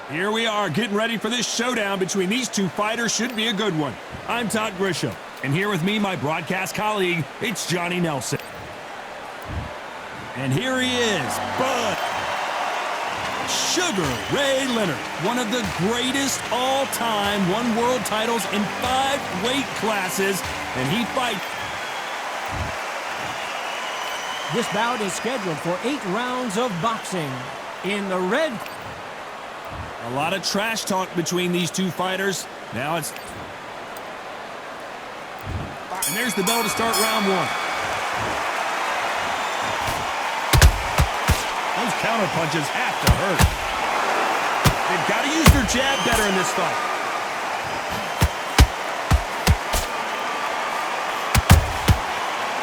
Here we are, getting ready for this showdown between these two fighters. Should be a good one. I'm Todd Grisham, and here with me, my broadcast colleague, it's Johnny Nelson. And here he is, Bud Sugar Ray Leonard, one of the greatest all-time, won world titles in 5 weight classes, and he fights. This bout is scheduled for 8 rounds of boxing. In the red... A lot of trash talk between these two fighters. Now it's... And there's the bell to start round 1. Those counter punches have to hurt. They've got to use their jab better in this fight.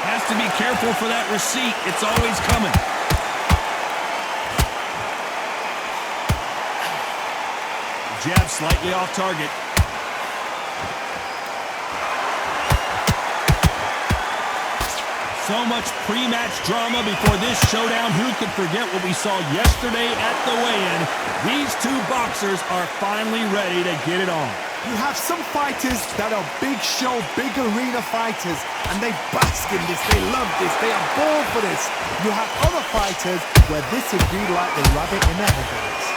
Has to be careful for that receipt. It's always coming. Jab slightly off target. So much pre-match drama before this showdown. Who could forget what we saw yesterday at the weigh-in? These two boxers are finally ready to get it on. You have some fighters that are big show, big arena fighters, and they bask in this, they love this, they are born for this. You have other fighters where this would be like the rabbit in the headlights.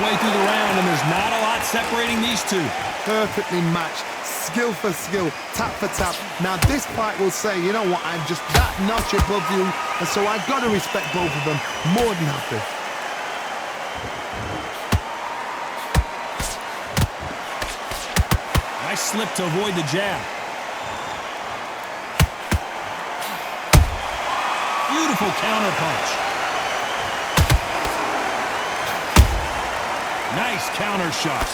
Halfway through the round, and there's not a lot separating these two. Perfectly matched, skill for skill, tap for tap. Now this fight will say, you know what, I'm just that notch above you, and so I've got to respect both of them more than happy. Nice slip to avoid the jab. Beautiful counter punch. Nice counter shot.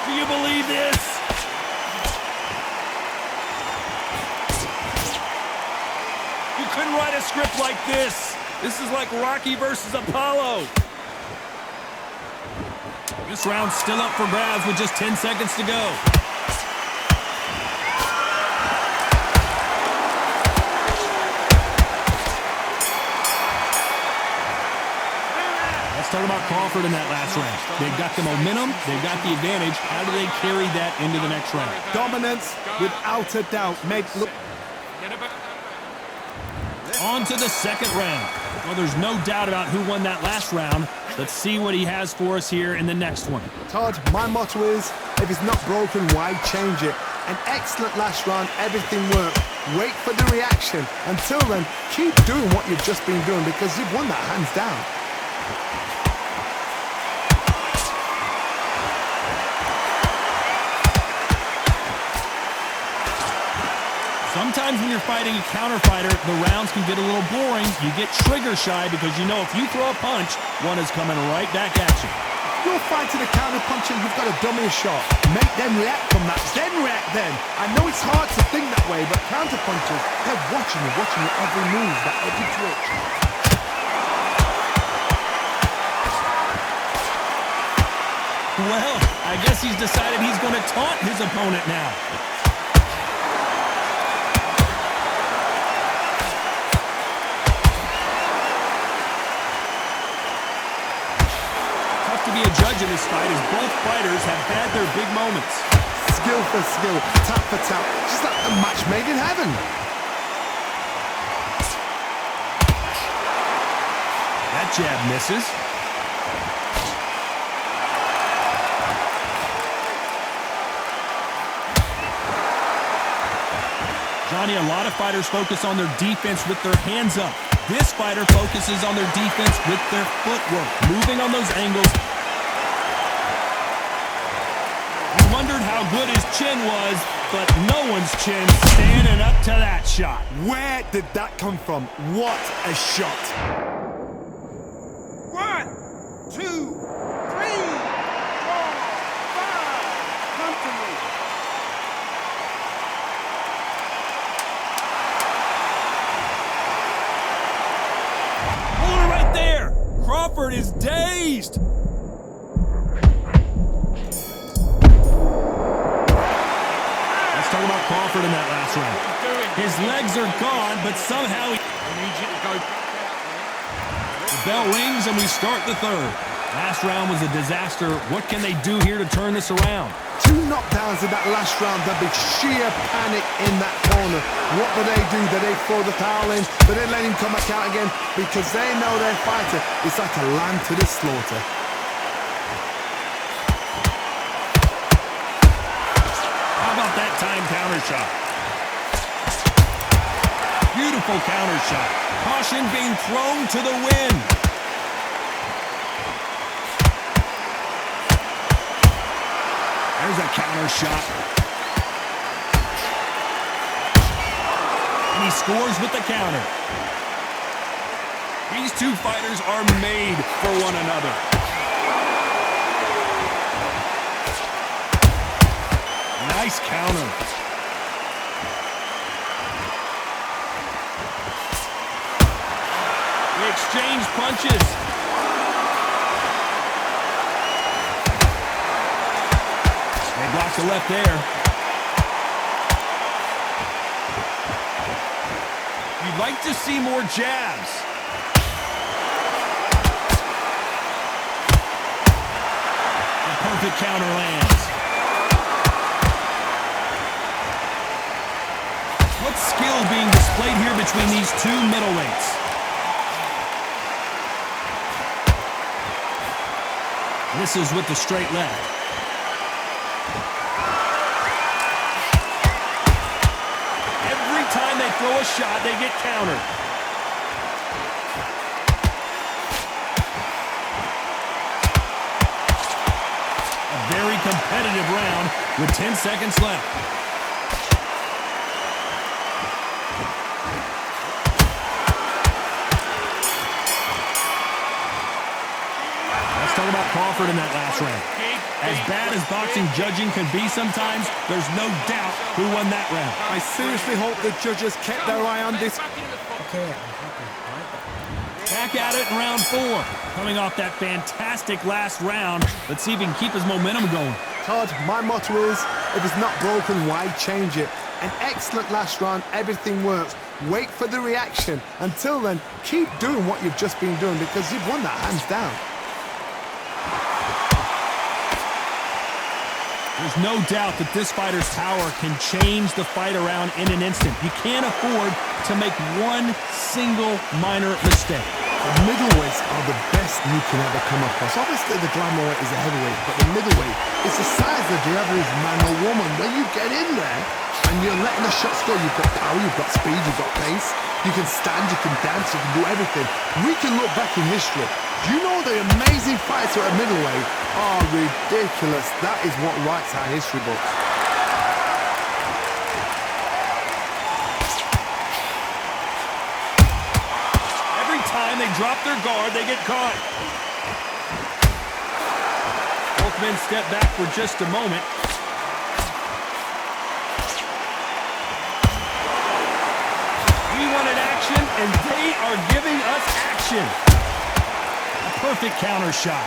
Do you believe this? You couldn't write a script like this. This is like Rocky versus Apollo. This round's still up for grabs with just 10 seconds to go. Let's talk about Crawford in that last round. They've got the momentum, they've got the advantage. How do they carry that into the next round? Dominance, without a doubt, look. On to the second round. Well, there's no doubt about who won that last round. Let's see what he has for us here in the next one. Todd, my motto is, if it's not broken, why change it? An excellent last round, everything worked. Wait for the reaction. Until then, keep doing what you've just been doing because you've won that hands down. Sometimes when you're fighting a counter fighter, the rounds can get a little boring. You get trigger shy because you know if you throw a punch, one is coming right back at you. You're fighting a counter puncher, you've got to dummy a shot. Make them react from that, then react then. I know it's hard to think that way, but counter punchers, they're watching you every move, that every twitch. Well, I guess he's decided he's going to taunt his opponent now. To be a judge in this fight as both fighters have had their big moments. Skill for skill, tap for tap, just like a match made in heaven. That jab misses. Johnny, a lot of fighters focus on their defense with their hands up. This fighter focuses on their defense with their footwork, moving on those angles. You wondered how good his chin was, but no one's chin standing up to that shot. Where did that come from? What a shot. 1, 2, 3, 4, 5. Come to me. Hold it right there. Crawford is dazed. Let's talk about Crawford in that last round. His legs are gone, but somehow he... The bell rings and we start the third. Last round was a disaster. What can they do here to turn this around? 2 knockdowns in that last round. There'll be sheer panic in that corner. What do? Do they throw the towel in? Do they let him come back out again? Because they know their fighter is like a lamb to the slaughter. How about that time counter shot? Beautiful counter shot. Caution being thrown to the wind. There's a counter shot. And he scores with the counter. These two fighters are made for one another. Nice counter. They exchange punches. They block the left there. You'd like to see more jabs. The perfect counter lands. What skill being displayed here between these two middleweights? Misses with the straight left. Every time they throw a shot, they get countered. A very competitive round with 10 seconds left. Talk about Crawford in that last round. As bad as boxing judging can be sometimes, there's no doubt who won that round. I seriously hope the judges kept their eye on this. Back at it in round 4. Coming off that fantastic last round, let's see if he can keep his momentum going. Todd, my motto is, if it's not broken, why change it? An excellent last round, everything works. Wait for the reaction. Until then, keep doing what you've just been doing because you've won that hands down. There's no doubt that this fighter's power can change the fight around in an instant. You can't afford to make one single minor mistake. The middleweights are the best you can ever come across. Obviously, the glamour is a heavyweight, but the middleweight is the size of the average man or woman. When you get in there and you're letting the shots go, you've got power, you've got speed, you've got pace. You can stand, you can dance, you can do everything. We can look back in history. Do you know the amazing fights at a middleweight are ridiculous? That is what writes our history books. Every time they drop their guard, they get caught. Both men step back for just a moment. We wanted action, and they are giving us action. A perfect counter shot.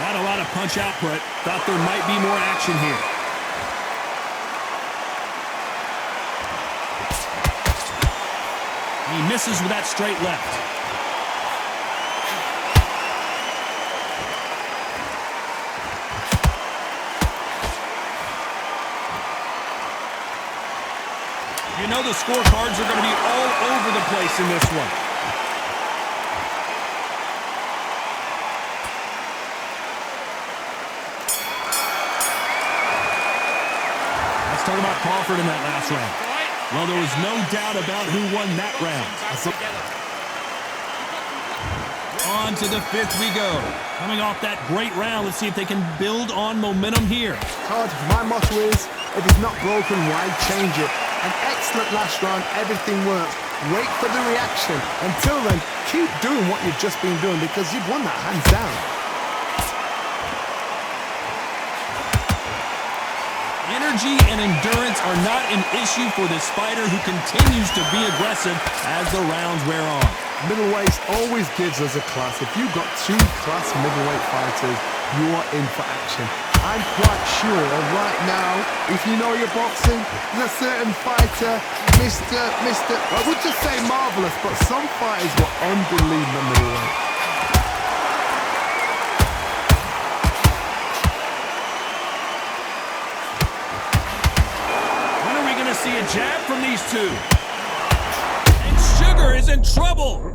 Not a lot of punch output. Thought there might be more action here. He misses with that straight left. You know the scorecards are going to be all over the place in this one. Let's talk about Crawford in that last round. Well, there was no doubt about who won that round. On to the 5th we go. Coming off that great round, let's see if they can build on momentum here. Todd, my motto is, if it's not broken, why change it? An excellent last round, everything works. Wait for the reaction. Until then, keep doing what you've just been doing because you've won that hands down. Energy and endurance are not an issue for this fighter who continues to be aggressive as the rounds wear on. Middleweight always gives us a class. If you've got two class middleweight fighters, you are in for action. I'm quite sure right now, if you know your boxing, there's a certain fighter, I would just say marvelous, but some fighters were unbelievable middleweight. When are we going to see a jab from these two? And Sugar is in trouble.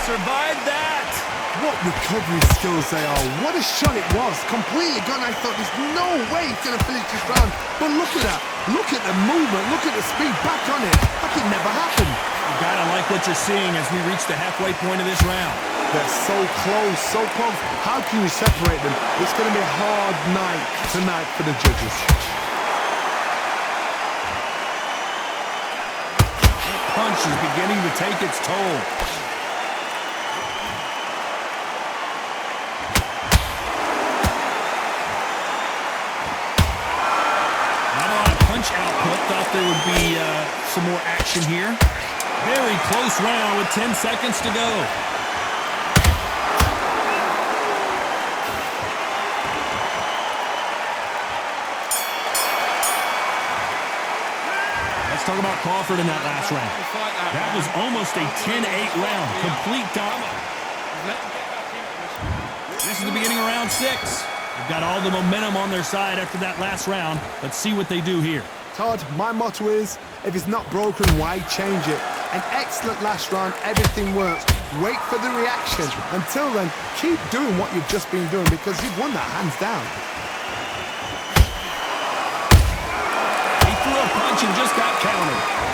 Survived that! What recovery skills they are. What a shot it was. Completely gone. I thought there's no way he's going to finish this round. But look at that. Look at the movement. Look at the speed. Back on it. Like it never happened. You gotta like what you're seeing as we reach the halfway point of this round. They're so close, so close. How can you separate them? It's going to be a hard night tonight for the judges. That punch is beginning to take its toll. Output. Thought there would be some more action here. Very close round with 10 seconds to go. Let's talk about Crawford in that last round. That was almost a 10-8 round. Complete dominance. This is the beginning of round 6. They've got all the momentum on their side after that last round. Let's see what they do here. Todd, my motto is, if it's not broken, why change it? An excellent last round, everything works. Wait for the reaction. Until then, keep doing what you've just been doing because you've won that hands down. He threw a punch and just got countered.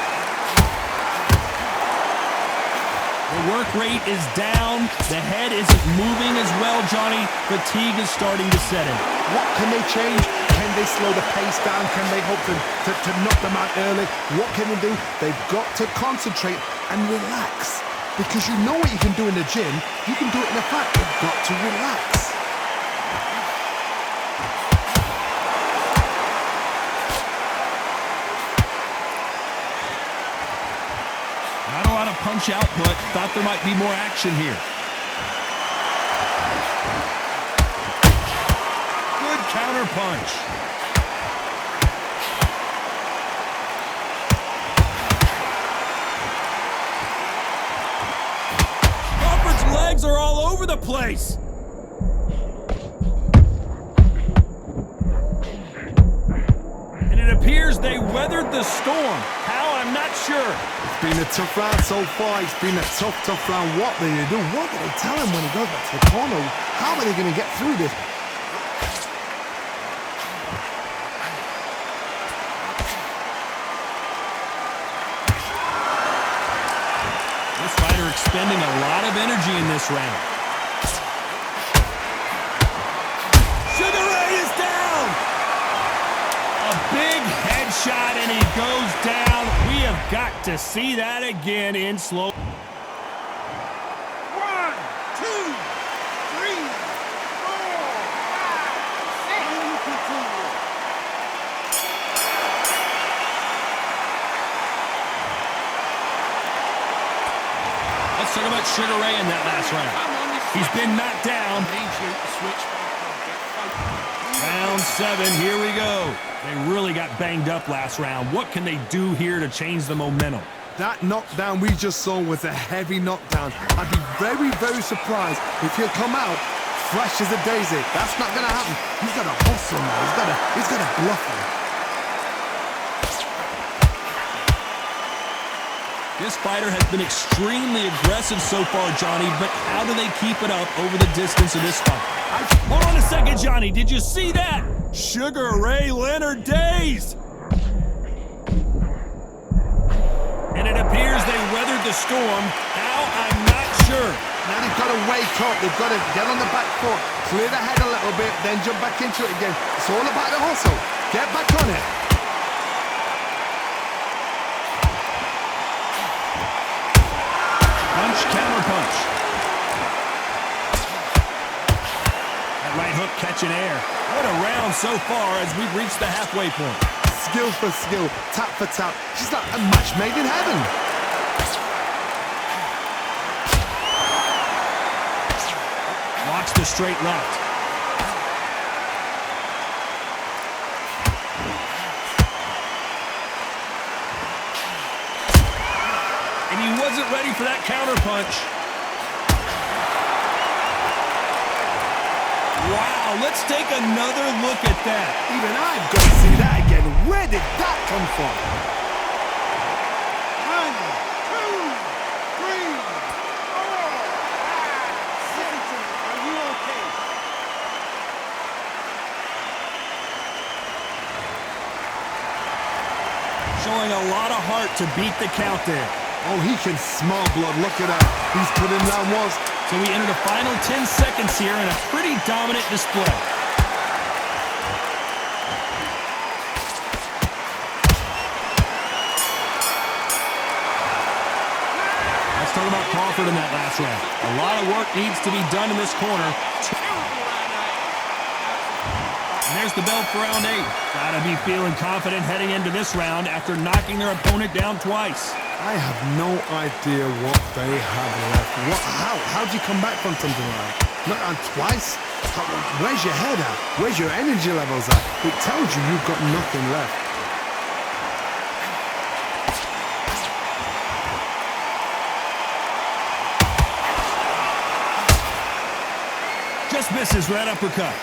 The work rate is down. The head isn't moving as well, Johnny. Fatigue is starting to set in. What can they change? Can they slow the pace down? Can they hope to knock them out early? What can they do? They've got to concentrate and relax. Because you know what you can do in the gym. You can do it in a fight. You've got to relax. Not a lot of punch output. Thought there might be more action here. Good counter punch. Crawford's legs are all over the place. And it appears they weathered the storm. How? I'm not sure. It's been a tough round so far. It's been a tough round. What do they do? What do they tell him when he goes back to the corner? How are they going to get through this? This fighter expending a lot of energy in this round. Sugar Ray is down! A big headshot and he goes down. We have got to see that again in slow. 1, 2, 3, 4, 5, 6. Let's talk about Sugar Ray in that last round. He's been knocked down. Round 7, here we go. They really got banged up last round. What can they do here to change the momentum? That knockdown we just saw was a heavy knockdown. I'd be very, very surprised if he'll come out fresh as a daisy. That's not going to happen. He's got to hustle now. He's got to bluff him. This fighter has been extremely aggressive so far, Johnny, but how do they keep it up over the distance of this fight? Hold on a second, Johnny. Did you see that? Sugar Ray Leonard dazed. And it appears they weathered the storm. How? I'm not sure. Now they've got to wake up. They've got to get on the back foot, clear the head a little bit, then jump back into it again. It's all about the hustle. Get back on it. Punch, counter punch. That right hook catching air. What a round so far as we've reached the halfway point. Skill for skill, tap for tap. She's like a match made in heaven. Watch the straight left. And he wasn't ready for that counter punch. Wow, let's take another look at that. Even I've got to see that again. Where did that come from? 1, 2, 3, 4, 5, 6. Are you okay? Showing a lot of heart to beat the count there. Oh, he can smell blood. Look at that. He's put in round one. So we enter the final 10 seconds here in a pretty dominant display. Let's talk about Crawford in that last round. A lot of work needs to be done in this corner. And there's the bell for round 8. Gotta be feeling confident heading into this round after knocking their opponent down twice. I have no idea what they have left. How do you come back from something like that? Not on twice? Where's your head at? Where's your energy levels at? It tells you you've got nothing left. Just misses right uppercut.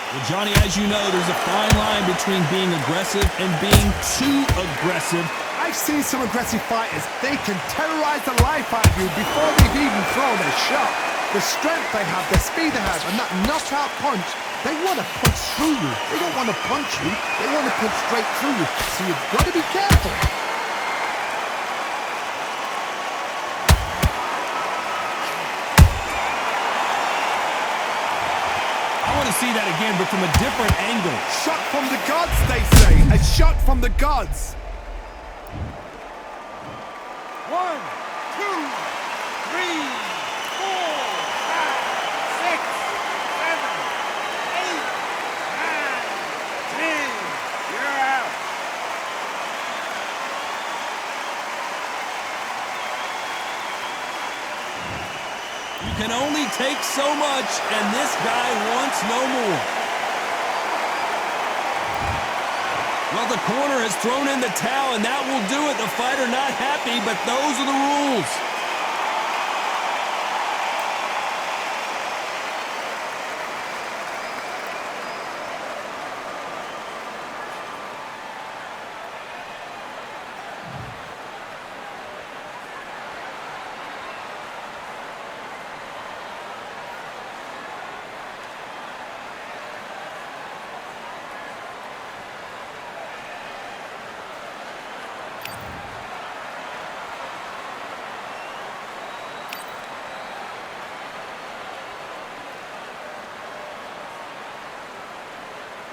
Well, Johnny, as you know, there's a fine line between being aggressive and being too aggressive. I've seen some aggressive fighters. They can terrorize the life out of you before they've even thrown a shot. The strength they have, the speed they have, and that knockout punch, they want to punch through you. They don't want to punch you. They want to punch straight through you. So you've got to be careful. See that again, but from a different angle. Shot from the gods, they say. A shot from the gods. 1, 2, 3, 4, 5, 6, 7, 8, 9, 10. You're out. You can only take so much, and this guy wants no more. Well, the corner has thrown in the towel, and that will do it. The fighter not happy, but those are the rules.